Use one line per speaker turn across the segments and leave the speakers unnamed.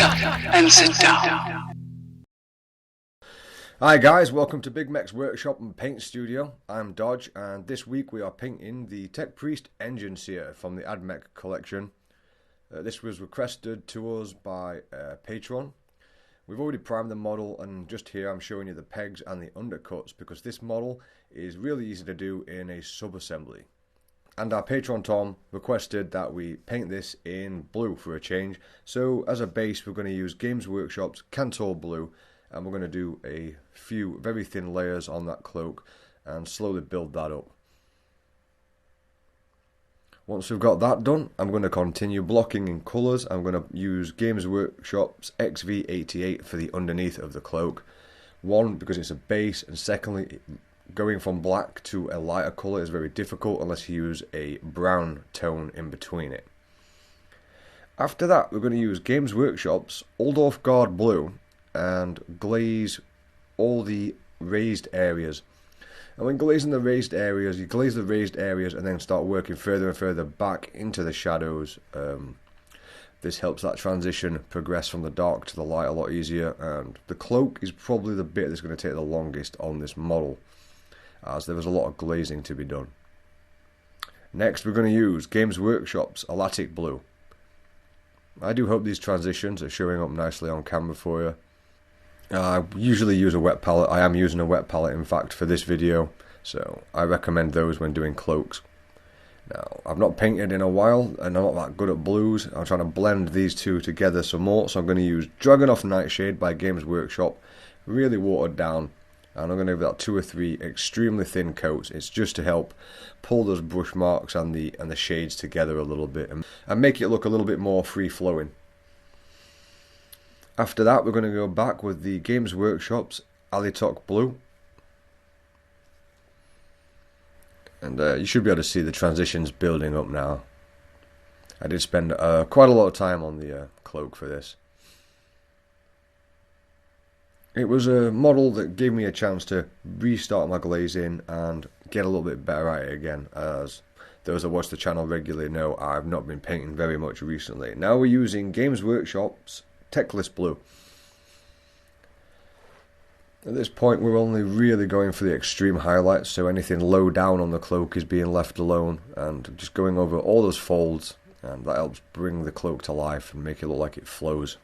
up and sit down.
Hi guys, welcome to Big Mech's Workshop and Paint Studio. I'm Dodge, and this week we are painting the Tech Priest Enginseer from the AdMech collection. This was requested to us by Patron. We've already primed the model, and just here I'm showing you the pegs and the undercuts because this model is really easy to do in a sub-assembly. And our patron Tom requested that we paint this in blue for a change. So as a base we're going to use Games Workshop's KANTOR blue, and we're going to do a few very thin layers on that cloak and slowly build that up. Once we've got that done, I'm going to continue blocking in colours. I'm going to use Games Workshop's XV88 for the underneath of the cloak. One, because it's a base, and secondly, going from black to a lighter colour is very difficult unless you use a brown tone in between it. After that, we're going to use Games Workshop's ALTDOLF Guard blue and glaze all the raised areas. And when glazing the raised areas, you glaze the raised areas and then start working further and further back into the shadows. This helps that transition progress from the dark to the light a lot easier, and the cloak is probably the bit that's going to take the longest on this model, as there was a lot of glazing to be done. Next we're going to use Games Workshop's ALAITOC blue. I do hope these transitions are showing up nicely on camera for you. I usually use a wet palette. I am using a wet palette in fact for this video, so I recommend those when doing cloaks. Now, I've not painted in a while and I'm not that good at blues. I'm trying to blend these two together some more, so I'm going to use Dragonoff Nightshade by Games Workshop, really watered down, and I'm going to give that 2 or 3 extremely thin coats. It's just to help pull those brush marks and the shades together a little bit and make it look a little bit more free flowing. After that, we're going to go back with the Games Workshop's ALAITOC blue. And you should be able to see the transitions building up now. I did spend quite a lot of time on the cloak for this. It was a model that gave me a chance to restart my glazing and get a little bit better at it again, as those that watch the channel regularly know I've not been painting very much recently. Now we're using Games Workshop's TECLIS blue. At this point we're only really going for the extreme highlights, so anything low down on the cloak is being left alone, and just going over all those folds, and that helps bring the cloak to life and make it look like it flows.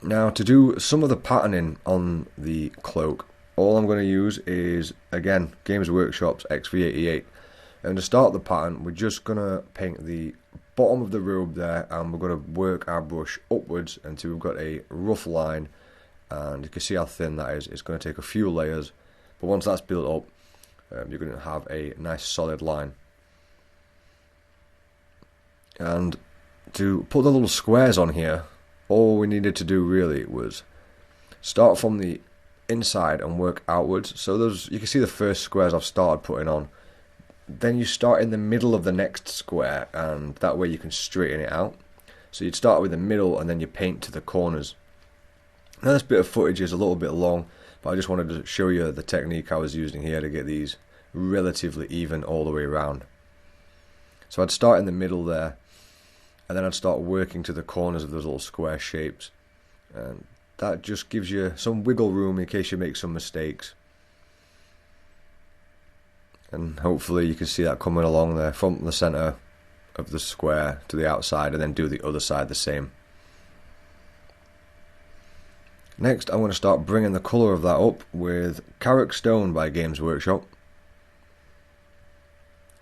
Now, to do some of the patterning on the cloak, all I'm going to use is, again, Games Workshop's XV88. And to start the pattern, we're just going to paint the bottom of the robe there, and we're going to work our brush upwards until we've got a rough line, and you can see how thin that is. It's going to take a few layers, but once that's built up, you're going to have a nice solid line. And to put the little squares on here, all we needed to do really was start from the inside and work outwards. So those, you can see the first squares I've started putting on. Then you start in the middle of the next square, and that way you can straighten it out. So you'd start with the middle and then you paint to the corners. Now this bit of footage is a little bit long, but I just wanted to show you the technique I was using here to get these relatively even all the way around. So I'd start in the middle there, and then I'd start working to the corners of those little square shapes, and that just gives you some wiggle room in case you make some mistakes. And hopefully you can see that coming along there from the centre of the square to the outside, and then do the other side the same. Next I'm going to start bringing the colour of that up with KARAK Stone by Games Workshop.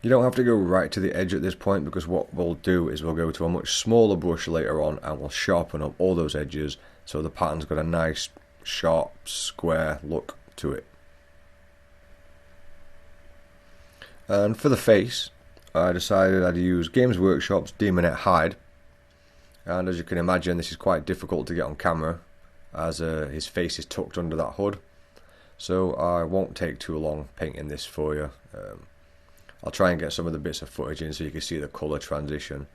You don't have to go right to the edge at this point, because what we'll do is we'll go to a much smaller brush later on and we'll sharpen up all those edges so the pattern's got a nice sharp square look to it. And for the face, I decided I'd use Games Workshop's DAEMONETTE Hide, and as you can imagine this is quite difficult to get on camera as his face is tucked under that hood, so I won't take too long painting this for you. I'll try and get some of the bits of footage in so you can see the colour transition.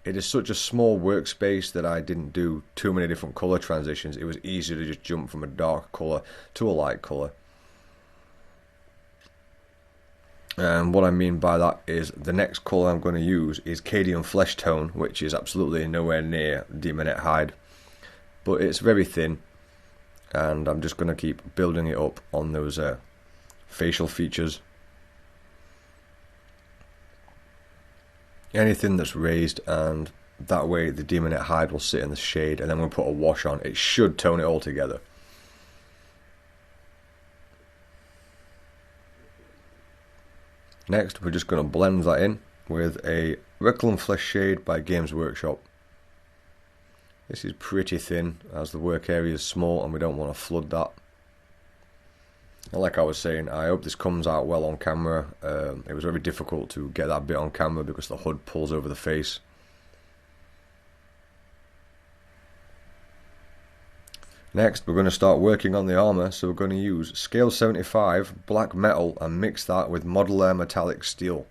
It is such a small workspace that I didn't do too many different colour transitions. It was easy to just jump from a dark colour to a light colour. And what I mean by that is the next colour I'm going to use is CADIAN FLESHTONE, which is absolutely nowhere near Daemonette Hide, but it's very thin, and I'm just going to keep building it up on those facial features. Anything that's raised, and that way the Daemonette Hide will sit in the shade, and then we'll put a wash on. It should tone it all together. Next, we're just going to blend that in with a REKLAND Flesh Shade by Games Workshop. This is pretty thin, as the work area is small and we don't want to flood that. And like I was saying, I hope this comes out well on camera. It was very difficult to get that bit on camera because the hood pulls over the face. Next, we're going to start working on the armour, so we're going to use scale 75 black metal and mix that with Model Air metallic steel.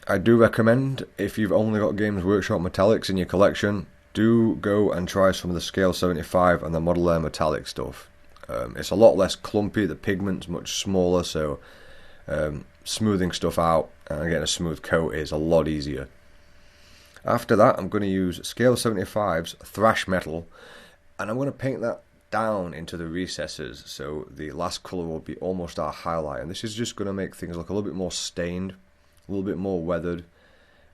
I do recommend, if you've only got Games Workshop metallics in your collection, do go and try some of the scale 75 and the Model Air metallic stuff. It's a lot less clumpy, the pigment's much smaller, so smoothing stuff out and getting a smooth coat is a lot easier. After that, I'm going to use scale 75's Thrash metal, and I'm going to paint that down into the recesses, so the last colour will be almost our highlight, and this is just going to make things look a little bit more stained, a little bit more weathered,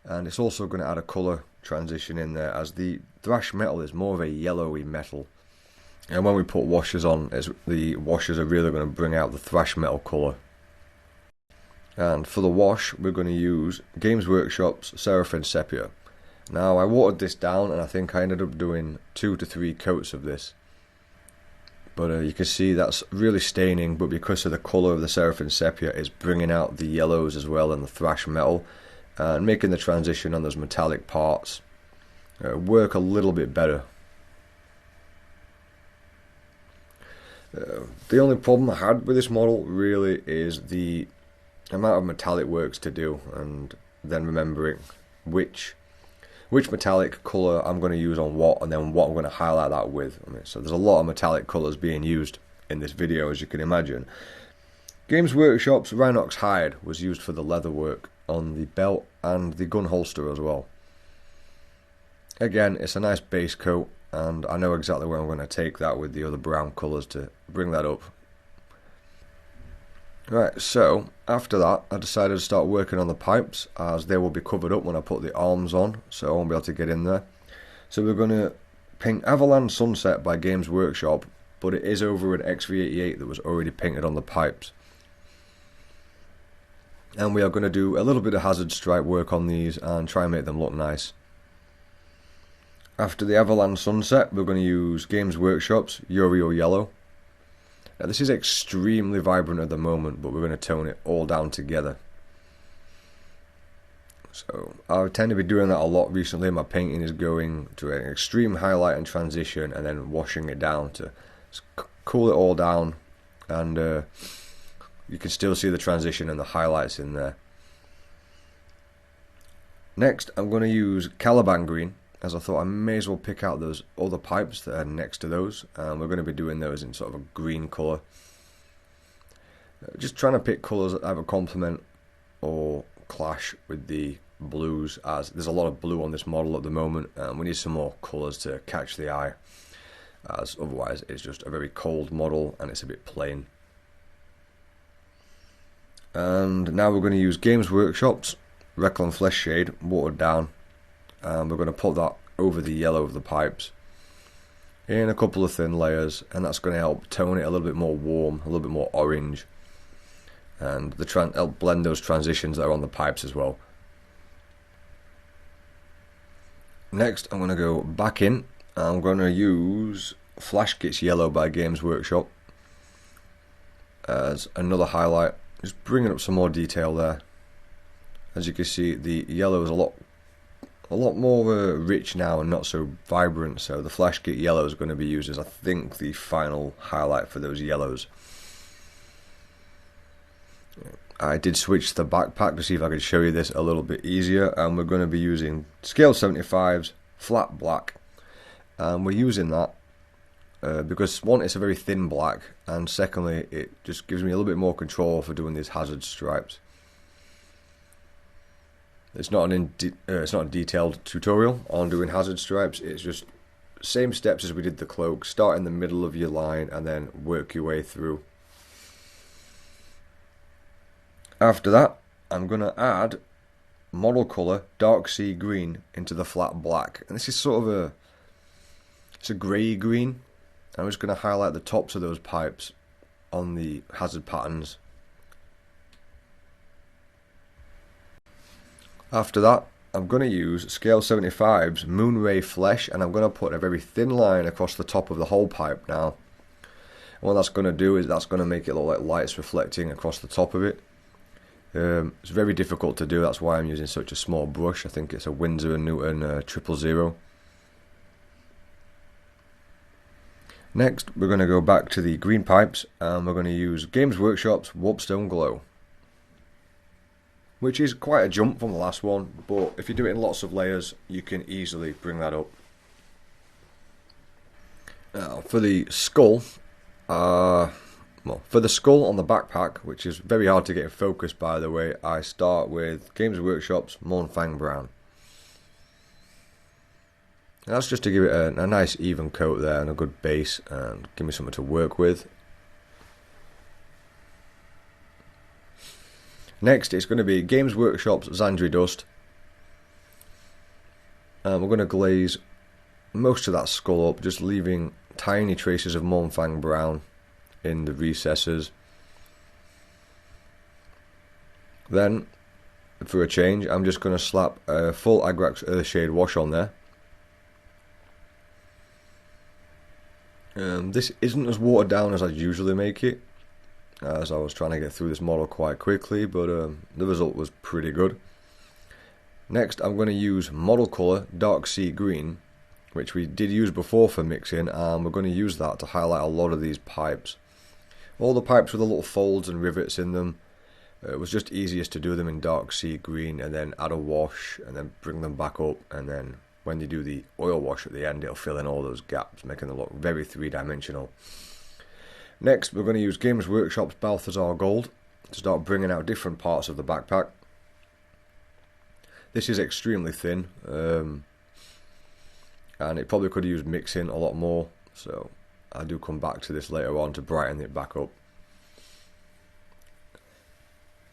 and it's also going to add a colour transition in there, as the Thrash metal is more of a yellowy metal. And when we put washes on, the washes are really going to bring out the Thrash metal colour. And for the wash, we're going to use Games Workshop's SERAPHIN Sepia. Now, I watered this down, and I think I ended up doing 2 to 3 coats of this. But you can see that's really staining, but because of the colour of the SERAPHIN Sepia, it's bringing out the yellows as well and the Thrash metal, and making the transition on those metallic parts work a little bit better. The only problem I had with this model really is the amount of metallic works to do, and then remembering which metallic colour I'm going to use on what, and then what I'm going to highlight that with. So there's a lot of metallic colours being used in this video, as you can imagine. Games Workshop's RHINOX hide was used for the leather work on the belt and the gun holster as well. Again, it's a nice base coat, and I know exactly where I'm going to take that with the other brown colours to bring that up. Right, so after that I decided to start working on the pipes, as they will be covered up when I put the arms on, so I won't be able to get in there. So we're going to paint AVERLAND Sunset by Games Workshop, but it is over an XV88 that was already painted on the pipes. And we are going to do a little bit of hazard stripe work on these and try and make them look nice. After the AVERLAND Sunset, we're going to use Games Workshop's YRIAL Yellow. Now, this is extremely vibrant at the moment, but we're going to tone it all down together. So I tend to be doing that a lot recently. My painting is going to an extreme highlight and transition, and then washing it down to cool it all down, and you can still see the transition and the highlights in there. Next, I'm going to use CALIBAN green, as I thought I may as well pick out those other pipes that are next to those, and we're going to be doing those in sort of a green colour. Just trying to pick colours that either complement or clash with the blues, as there's a lot of blue on this model at the moment, and we need some more colours to catch the eye, as otherwise it's just a very cold model and it's a bit plain. And now we're going to use Games Workshop's REKLAND Flesh Shade, watered down, and we're going to put that over the yellow of the pipes in a couple of thin layers, and that's going to help tone it a little bit more warm, a little bit more orange, and help blend those transitions that are on the pipes as well. Next, I'm going to go back in, and I'm going to use Flash GITZ Yellow by Games Workshop as another highlight, just bringing up some more detail there. As you can see, the yellow is a lot more rich now and not so vibrant, so the Flash GITZ Yellow is going to be used as, I think, the final highlight for those yellows. I did switch the backpack to see if I could show you this a little bit easier, and we're going to be using Scale 75's Flat Black, and we're using that because one, it's a very thin black, and secondly, it just gives me a little bit more control for doing these hazard stripes. It's not a detailed tutorial on doing hazard stripes. It's just same steps as we did the cloak. Start in the middle of your line and then work your way through. After that, I'm going to add model colour dark sea green into the flat black, and this is sort of it's a grey green. I'm just going to highlight the tops of those pipes on the hazard patterns. After that, I'm going to use Scale 75's Moonray Flesh, and I'm going to put a very thin line across the top of the whole pipe now. And what that's going to do is that's going to make it look like lights reflecting across the top of it. It's very difficult to do, that's why I'm using such a small brush. I think it's a Winsor & Newton 000. Next, we're going to go back to the green pipes, and we're going to use Games Workshop's Warpstone Glow, which is quite a jump from the last one, but if you do it in lots of layers, you can easily bring that up. Now, for the skull, for the skull on the backpack, which is very hard to get in focus, by the way, I start with Games Workshop's MORNFANG Brown. And that's just to give it a nice even coat there and a good base, and give me something to work with. Next, it's going to be Games Workshop's ZANDRI Dust. We're going to glaze most of that skull up, just leaving tiny traces of MORNFANG Brown in the recesses. Then, for a change, I'm just going to slap a full Agrax Earthshade wash on there. This isn't as watered down as I usually make it, as I was trying to get through this model quite quickly, but the result was pretty good. Next, I'm going to use model colour Dark Sea Green, which we did use before for mixing, and we're going to use that to highlight a lot of these pipes. All the pipes with the little folds and rivets in them, it was just easiest to do them in Dark Sea Green and then add a wash and then bring them back up, and then when you do the oil wash at the end, it'll fill in all those gaps, making them look very three-dimensional. Next, we're going to use Games Workshop's Balthasar Gold to start bringing out different parts of the backpack. This is extremely thin, and it probably could use mixing a lot more, so I do come back to this later on to brighten it back up.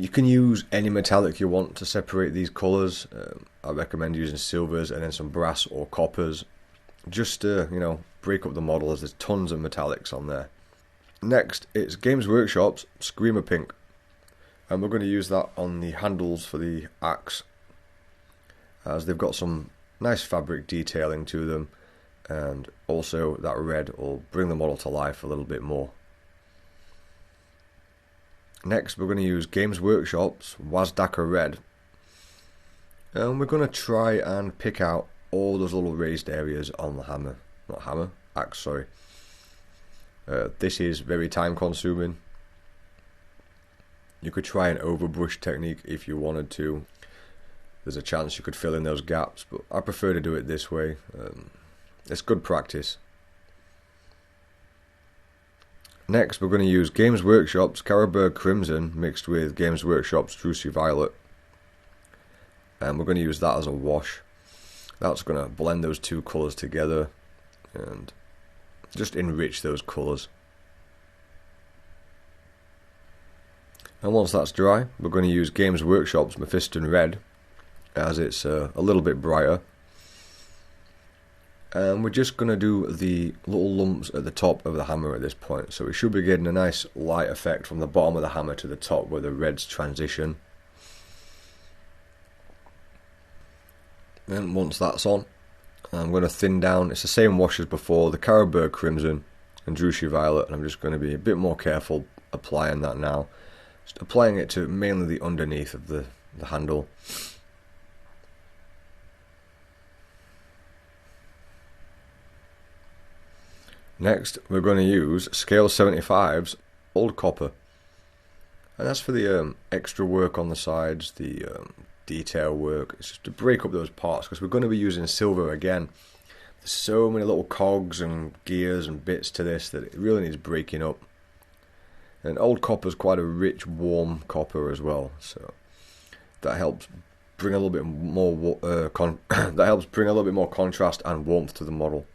You can use any metallic you want to separate these colours. I recommend using silvers and then some brass or coppers, just to, break up the model, as there's tons of metallics on there. Next, it's Games Workshop's Screamer Pink, and we're going to use that on the handles for the axe, as they've got some nice fabric detailing to them, and also that red will bring the model to life a little bit more. Next, we're going to use Games Workshop's WAZDAKKA Red, and we're going to try and pick out all those little raised areas on the axe, sorry. This is very time consuming. You could try an overbrush technique if you wanted to. There's a chance you could fill in those gaps, but I prefer to do it this way. It's good practice. Next, we're going to use Games Workshop's CARRBURG Crimson mixed with Games Workshop's Drusy Violet, and we're going to use that as a wash. That's going to blend those two colours together and just enrich those colours. And once that's dry, we're going to use Games Workshop's MEPHISTON Red, as it's a little bit brighter. And we're just going to do the little lumps at the top of the hammer at this point, so we should be getting a nice light effect from the bottom of the hammer to the top where the reds transition. And once that's on, I'm going to thin down, it's the same wash as before, the CARRBURG Crimson and Drusy Violet, and I'm just going to be a bit more careful applying that now. Just applying it to mainly the underneath of the handle. Next, we're going to use Scale 75's Old Copper, and that's for the extra work on the sides, the detail work. It's just to break up those parts, because we're going to be using silver again, There's so many little cogs and gears and bits to this that it really needs breaking up. And old copper is quite a rich, warm copper as well, so that helps bring a little bit more that helps bring a little bit more contrast and warmth to the model.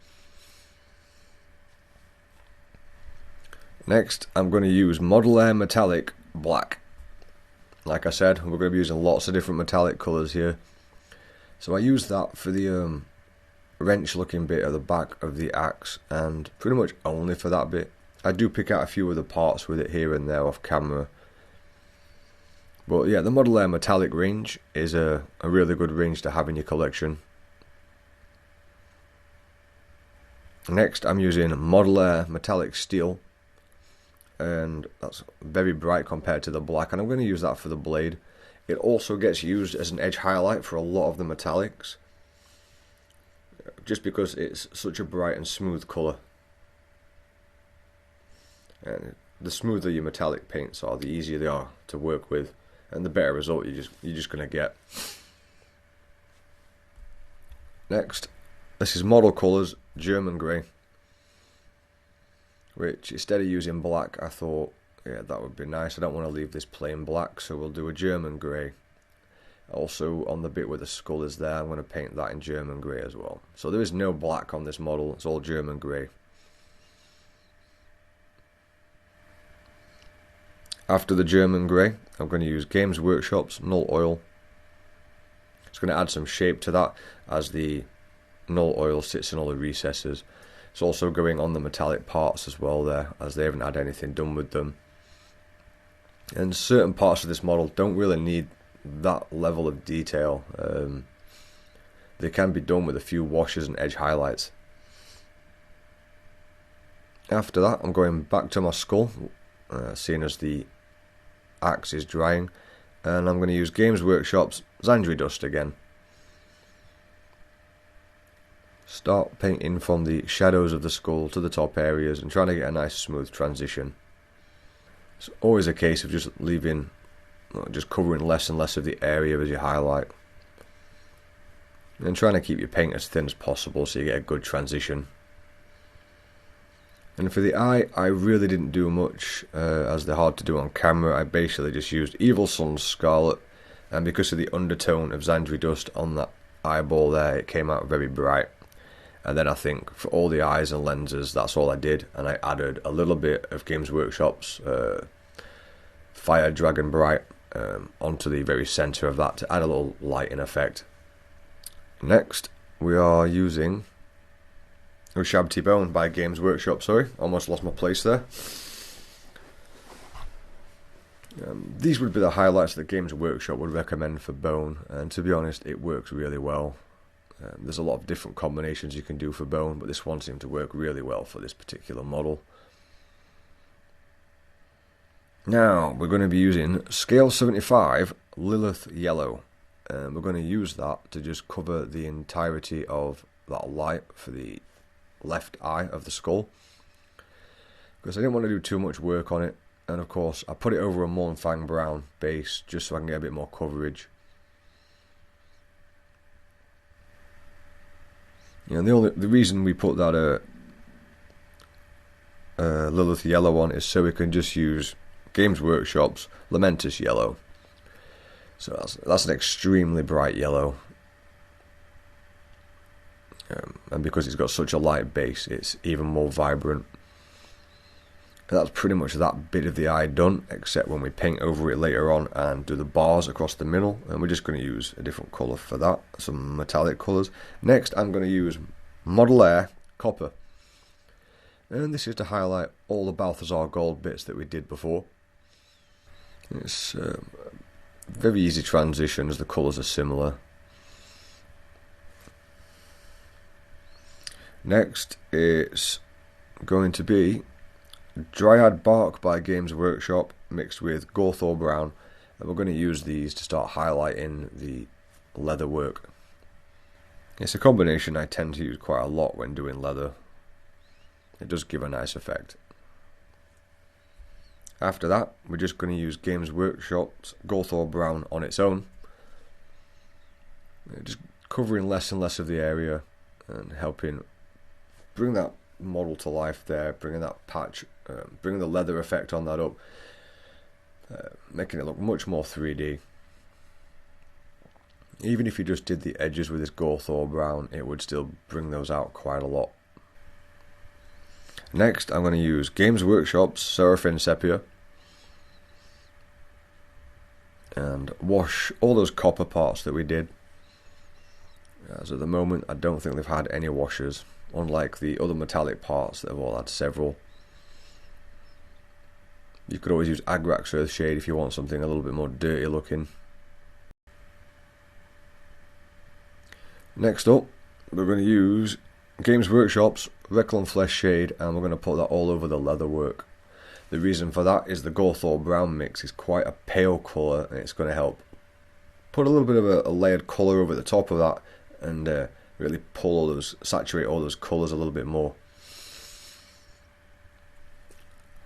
Next, I'm going to use Model Air Metallic Black. Like I said, we're going to be using lots of different metallic colours here. So I use that for the wrench looking bit at the back of the axe, and pretty much only for that bit. I do pick out a few other parts with it here and there off camera. But yeah, the Model Air Metallic range is a really good range to have in your collection. Next, I'm using Model Air Metallic Steel. And that's very bright compared to the black, and I'm going to use that for the blade. It also gets used as an edge highlight for a lot of the metallics, just because it's such a bright and smooth colour. And the smoother your metallic paints are, the easier they are to work with, and the better result you're just going to get. Next, this is Model Colours German Grey, which instead of using black, I thought, yeah, that would be nice. I don't want to leave this plain black, so we'll do a German grey. Also, on the bit where the skull is there, I'm going to paint that in German grey as well. So there is no black on this model, it's all German grey. After the German grey, I'm going to use Games Workshop's Null Oil. It's going to add some shape to that, as the Null Oil sits in all the recesses. It's also going on the metallic parts as well there, as they haven't had anything done with them. And certain parts of this model don't really need that level of detail. They can be done with a few washes and edge highlights. After that, I'm going back to my skull, seeing as the axe is drying, and I'm going to use Games Workshop's ZANDRI Dust again. Start painting from the shadows of the skull to the top areas and trying to get a nice smooth transition. It's always a case of just just covering less and less of the area as you highlight, and trying to keep your paint as thin as possible so you get a good transition. And for the eye, I really didn't do much, as they're hard to do on camera. I basically just used Evil Sunz Scarlet, and because of the undertone of ZANDRI Dust on that eyeball there, it came out very bright. And then I think for all the eyes and lenses, that's all I did. And I added a little bit of Games Workshop's Fire Dragon Bright onto the very centre of that to add a little lighting effect. Next, we are using USHABTI Bone by Games Workshop. Sorry, almost lost my place there. These would be the highlights that Games Workshop would recommend for Bone. And to be honest, it works really well. There's a lot of different combinations you can do for bone, but this one seemed to work really well for this particular model. Now we're going to be using Scale 75 Lilith Yellow, and we're going to use that to just cover the entirety of that light for the left eye of the skull, because I didn't want to do too much work on it. And of course I put it over a MORNFANG brown base just so I can get a bit more coverage. You know, the reason we put that Lilith Yellow on is so we can just use Games Workshop's Lamentis Yellow. So that's an extremely bright yellow, and because it's got such a light base, it's even more vibrant. And that's pretty much that bit of the eye done, except when we paint over it later on and do the bars across the middle, and we're just going to use a different colour for that, some metallic colours. Next, I'm going to use Model Air Copper, and this is to highlight all the Balthasar gold bits that we did before. It's a very easy transition as the colours are similar. Next, it's going to be Dryad Bark by Games Workshop mixed with Gawthor Brown, and we're going to use these to start highlighting the leather work. It's a combination I tend to use quite a lot when doing leather. It does give a nice effect. After that, we're just going to use Games Workshop's Gawthor Brown on its own, just covering less and less of the area and helping bring that model to life there, bringing that patch, bringing the leather effect on that up, making it look much more 3D. Even if you just did the edges with this Gothor brown, it would still bring those out quite a lot. Next, I'm going to use Games Workshop's Seraphim Sepia and wash all those copper parts that we did, as at the moment I don't think they've had any washers, unlike the other metallic parts that have all had several. You could always use Agrax Earthshade if you want something a little bit more dirty looking. Next up, we're going to use Games Workshop's REKLAND Flesh Shade, and we're going to put that all over the leather work. The reason for that is the Gothor brown mix is quite a pale colour, and it's going to help put a little bit of a layered colour over the top of that, and really pull all those, saturate all those colours a little bit more.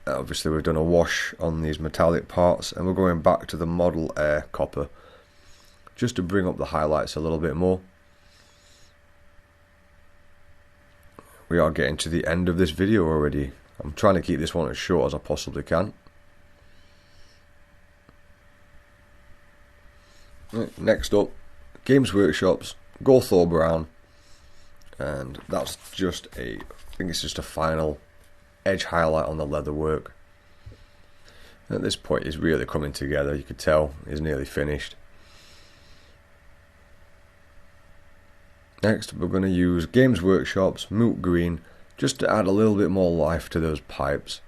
Obviously we've done a wash on these metallic parts, and we're going back to the Model Air copper just to bring up the highlights a little bit more. We are getting to the end of this video already. I'm trying to keep this one as short as I possibly can. Next up, Games Workshop's Gothor brown, and that's just I think it's just a final edge highlight on the leather work. At this point it's really coming together, you could tell it's nearly finished. Next we're going to use Games Workshop's Moot Green just to add a little bit more life to those pipes.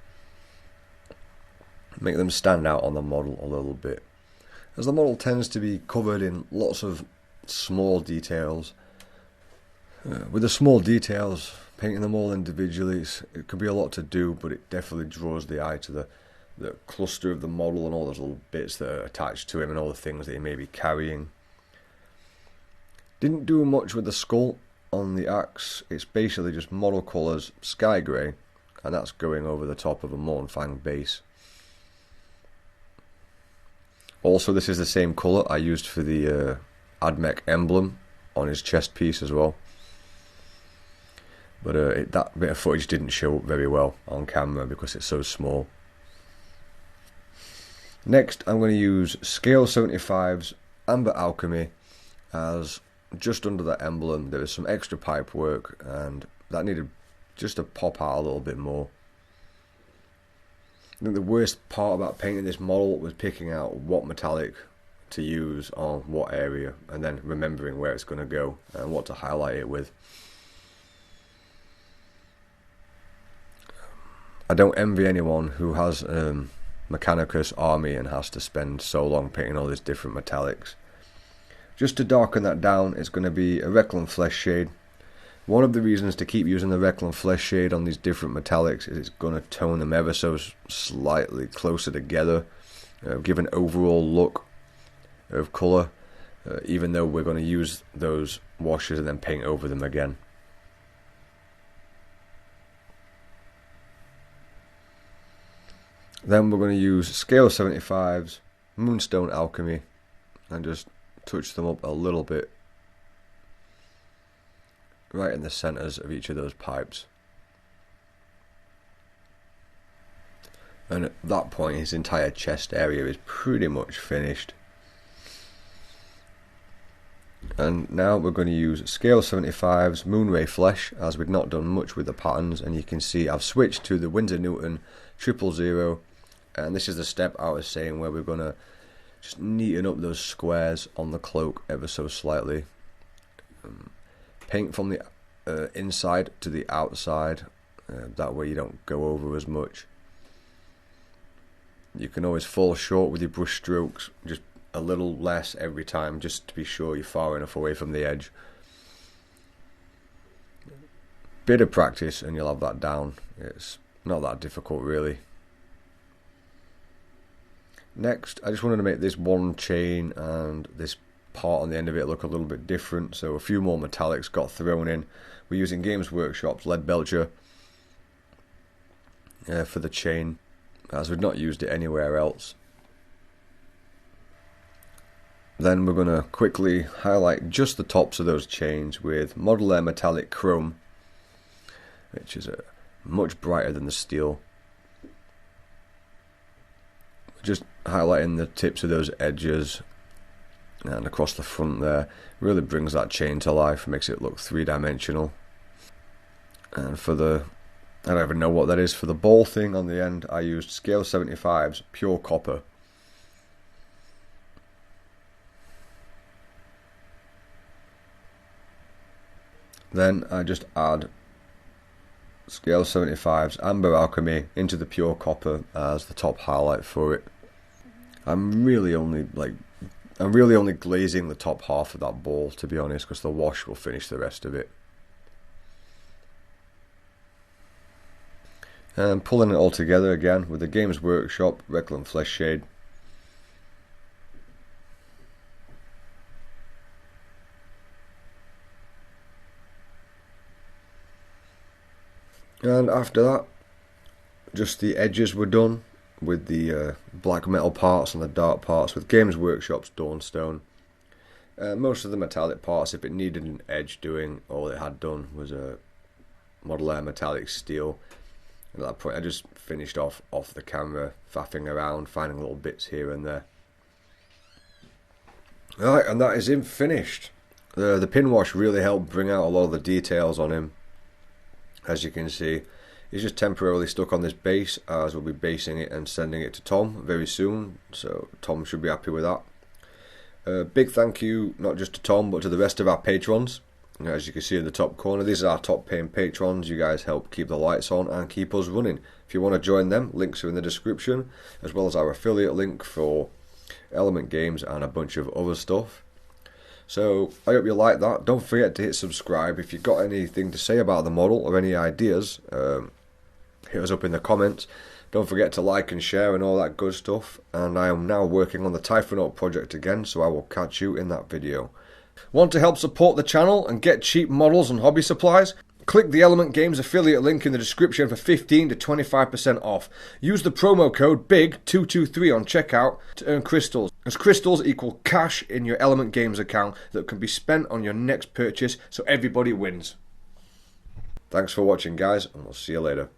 Make them stand out on the model a little bit, as the model tends to be covered in lots of small details. With the small details, painting them all individually, it can be a lot to do, but it definitely draws the eye to the cluster of the model and all those little bits that are attached to him and all the things that he may be carrying. Didn't do much with the skull on the axe. It's basically just model colours, sky grey, and that's going over the top of a MORNFANG base. Also, this is the same colour I used for the ADMEC emblem on his chest piece as well. But that bit of footage didn't show up very well on camera because it's so small. Next, I'm going to use Scale 75's Amber Alchemy, as just under that emblem there was some extra pipe work and that needed just to pop out a little bit more. I think the worst part about painting this model was picking out what metallic to use on what area, and then remembering where it's going to go and what to highlight it with. I don't envy anyone who has Mechanicus army and has to spend so long painting all these different metallics. Just to darken that down, it's going to be a REKLAND Flesh Shade. One of the reasons to keep using the REKLAND Flesh Shade on these different metallics is it's going to tone them ever so slightly closer together, give an overall look of colour, even though we're going to use those washes and then paint over them again. Then we're going to use Scale 75's Moonstone Alchemy and just touch them up a little bit right in the centres of each of those pipes. And at that point his entire chest area is pretty much finished. And now we're going to use Scale 75's Moonray Flesh, as we've not done much with the patterns, and you can see I've switched to the Winsor Newton 000, and this is the step I was saying where we're going to just neaten up those squares on the cloak ever so slightly. Paint from the inside to the outside, that way you don't go over as much. You can always fall short with your brush strokes, just a little less every time, just to be sure you're far enough away from the edge. Bit of practice and you'll have that down. It's not that difficult really. Next, I just wanted to make this one chain and this part on the end of it look a little bit different, so a few more metallics got thrown in. We're using Games Workshop's Lead Belcher for the chain, as we've not used it anywhere else. Then we're going to quickly highlight just the tops of those chains with Model Air Metallic Chrome, which is much brighter than the steel. Just highlighting the tips of those edges and across the front there really brings that chain to life, makes it look three-dimensional. And for the, I don't even know what that is, for the ball thing on the end, I used scale 75's pure copper. Then I just add scale 75's amber alchemy into the pure copper as the top highlight for it. I'm really only glazing the top half of that ball, to be honest, because the wash will finish the rest of it. And pulling it all together again with the Games Workshop REKLAND Flesh Shade. And after that, just the edges were done with the black metal parts and the dark parts with Games Workshop's Dawnstone. Most of the metallic parts, if it needed an edge doing, all it had done was a Model Air metallic steel. And at that point I just finished off the camera, faffing around, finding little bits here and there. Alright, and that is him finished. The pin wash really helped bring out a lot of the details on him. As you can see, he's just temporarily stuck on this base, as we'll be basing it and sending it to Tom very soon, so Tom should be happy with that. Big thank you not just to Tom but to the rest of our patrons. As you can see in the top corner, these are our top paying patrons. You guys help keep the lights on and keep us running. If you want to join them, links are in the description, as well as our affiliate link for Element Games and a bunch of other stuff. So I hope you like that. Don't forget to hit subscribe. If you've got anything to say about the model or any ideas, hit us up in the comments. Don't forget to like and share and all that good stuff. And I am now working on the Typhonaut project again, so I will catch you in that video. Want to help support the channel and get cheap models and hobby supplies? Click the Element Games affiliate link in the description for 15 to 25% off. Use the promo code BIG223 on checkout to earn crystals, as crystals equal cash in your Element Games account that can be spent on your next purchase, so everybody wins. Thanks for watching, guys, and we'll see you later.